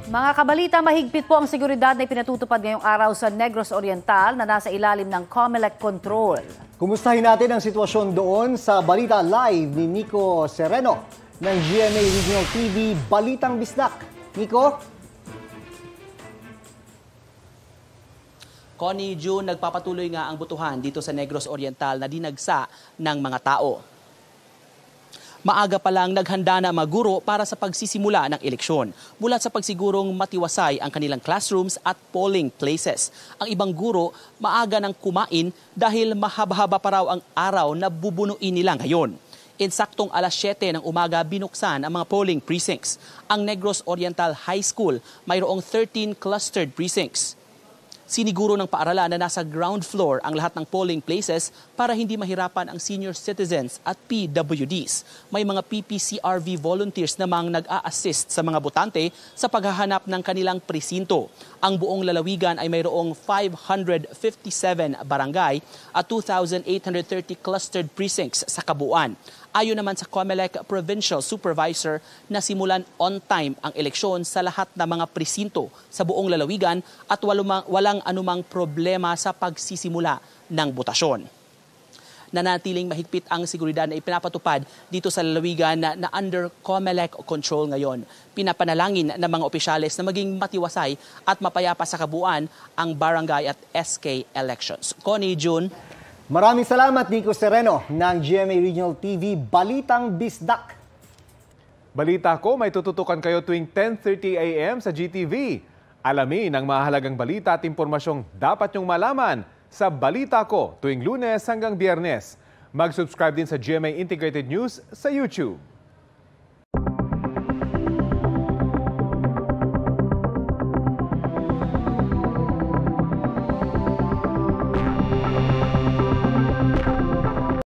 Mga kabalita, mahigpit po ang seguridad na ipinatutupad ngayong araw sa Negros Oriental na nasa ilalim ng COMELEC control. Kumustahin natin ang sitwasyon doon sa Balita Live ni Nico Sereno ng GMA Regional TV Balitang Bisdak. Nico? Connie, June, nagpapatuloy nga ang butuhan dito sa Negros Oriental na dinagsa ng mga tao. Maaga pa lang naghanda na mga guro para sa pagsisimula ng eleksyon. Mula sa pagsigurong matiwasay ang kanilang classrooms at polling places. Ang ibang guro maaga nang kumain dahil mahaba-haba pa raw ang araw na bubunuin nila ngayon. Insaktong alas 7 ng umaga binuksan ang mga polling precincts. Ang Negros Oriental High School mayroong 13 clustered precincts. Siniguro ng paaralan na nasa ground floor ang lahat ng polling places para hindi mahirapan ang senior citizens at PWDs. May mga PPCRV volunteers namang nag-a-assist sa mga botante sa paghahanap ng kanilang presinto. Ang buong lalawigan ay mayroong 557 barangay at 2,830 clustered precincts sa kabuuan. Ayon naman sa COMELEC Provincial Supervisor na simulan on time ang eleksyon sa lahat ng mga presinto sa buong lalawigan at walang anumang problema sa pagsisimula ng botasyon. Nanatiling mahigpit ang seguridad na ipinapatupad dito sa lalawigan na under COMELEC control ngayon. Pinapanalangin ng mga opisyales na maging matiwasay at mapayapa sa kabuuan ang barangay at SK elections. Connie, June. Maraming salamat, Nico Sereno ng GMA Regional TV Balitang Bisdak. Balita ko, may tututukan kayo tuwing 10:30 a.m. sa GTV. Alamin ang mahalagang balita at impormasyong dapat nyong malaman sa Balita Ko tuwing Lunes hanggang Biyernes. Mag-subscribe din sa GMA Integrated News sa YouTube.